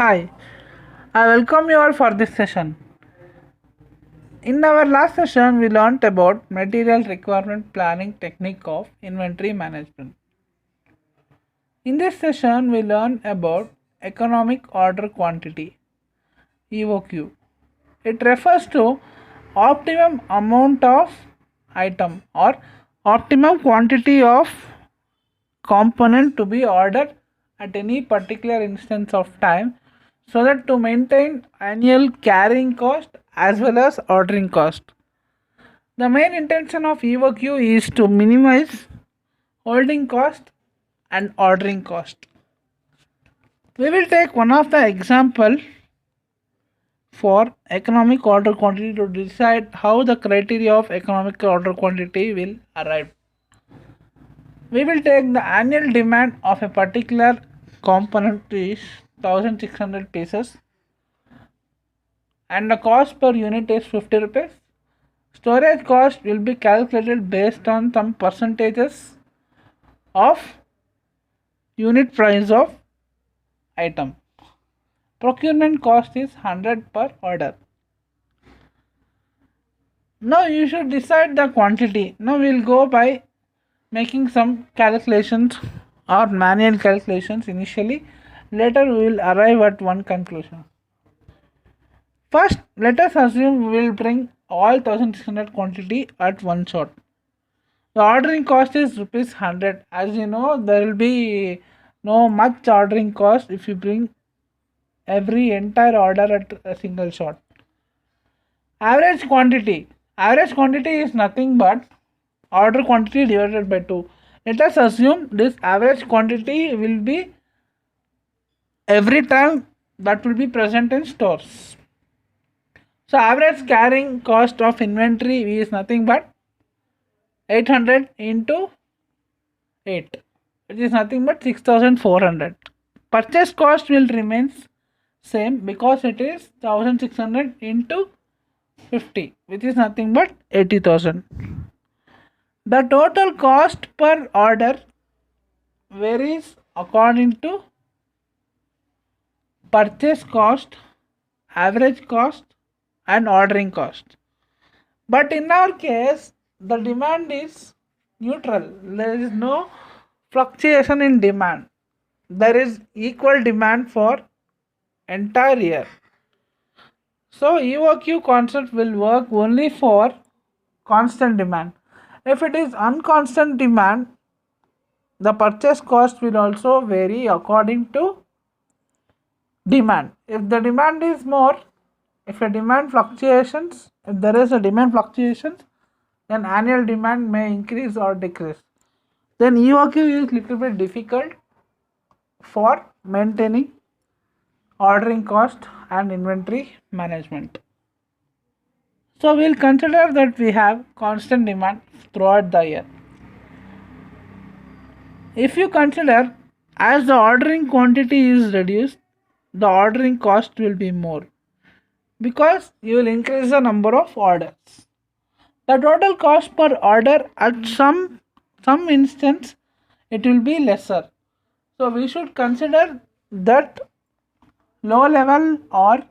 Hi, I welcome you all for this session. In our last session, we learnt about material requirement planning technique of inventory management. In this session, we learn about economic order quantity (EOQ). It refers to optimum amount of item or optimum quantity of component to be ordered at any particular instance of time so that to maintain annual carrying cost as well as ordering cost. The main intention of EOQ is to minimize holding cost and ordering cost. We will take one of the example for economic order quantity to decide how the criteria of economic order quantity will arrive. We will take the annual demand of a particular component is 1600 pieces and the cost per unit is 50 rupees. Storage cost will be calculated based on some percentages of unit price of item. Procurement cost is 100 per order. Now you should decide the quantity. Now we will go by making some calculations or manual calculations initially. Later we will arrive at one conclusion. First, let us assume we will bring all 1600 quantity at one shot. The ordering cost is rupees 100. As you know, there will be no much ordering cost if you bring every entire order at a single shot. Average quantity. Average quantity is nothing but order quantity divided by 2. Let us assume this average quantity will be every time that will be present in stores. So average carrying cost of inventory is nothing but 800 into 8, which is nothing but 6400. Purchase cost will remain same because it is 1600 into 50, which is nothing but 80,000. The total cost per order varies according to purchase cost, average cost and ordering cost. But in our case, the demand is neutral. There is no fluctuation in demand. There is equal demand for entire year. So EOQ concept will work only for constant demand. If it is unconstant demand, the purchase cost will also vary according to demand. If the demand is more, if there is a demand fluctuations, then annual demand may increase or decrease. Then EOQ is little bit difficult for maintaining ordering cost and inventory management. So we'll consider that we have constant demand throughout the year. If you consider as the ordering quantity is reduced, the ordering cost will be more because you will increase the number of orders. The total cost per order at some instance it will be lesser. So we should consider that low level or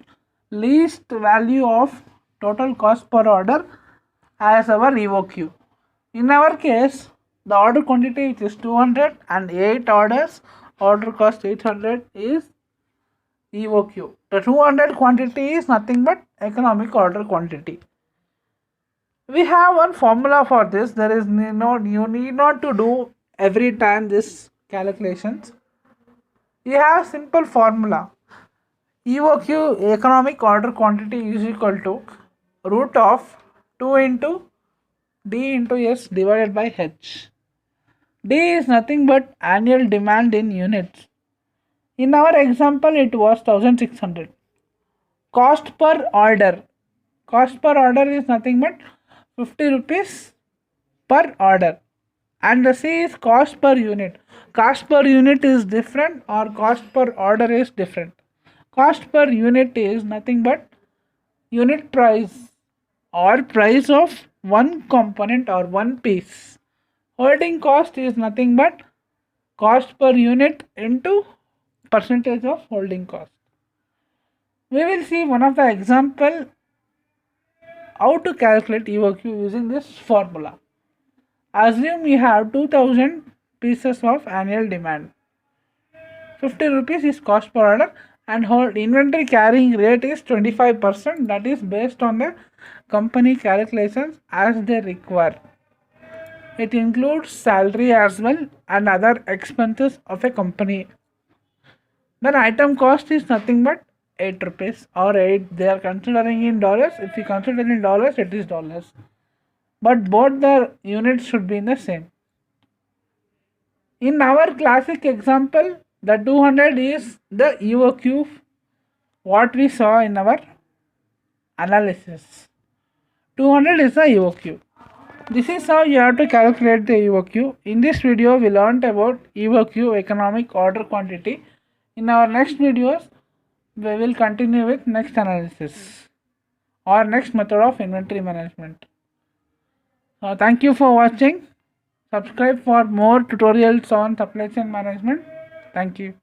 least value of total cost per order as our EOQ. In our case, the order quantity which is 200 and 8 orders, order cost 800 is EOQ. The 200 quantity is nothing but economic order quantity. We have one formula for this. There is you need not to do every time this calculations. You have simple formula. EOQ economic order quantity is equal to root of 2 into D into S divided by H. D is nothing but annual demand in units. In our example, it was 1600. Cost per order. Cost per order is nothing but 50 rupees per order. And the C is cost per unit. Cost per unit is different or cost per order is different. Cost per unit is nothing but unit price or price of one component or one piece. Holding cost is nothing but cost per unit into percentage of holding cost. We will see one of the example how to calculate EOQ using this formula. Assume you have 2000 pieces of annual demand. 50 rupees is cost per order and hold inventory carrying rate is 25%, that is based on the company calculations as they require. It includes salary as well and other expenses of a company. Then item cost is nothing but 8 rupees or 8 they are considering in dollars. If you consider in dollars, it is dollars. But both the units should be in the same. In our classic example, the 200 is the EOQ what we saw in our analysis. 200 is the EOQ. This is how you have to calculate the EOQ. In this video, we learnt about EOQ, economic order quantity. In our next videos, we will continue with next analysis or next method of inventory management. Thank you for watching. Subscribe for more tutorials on supply chain management. Thank you.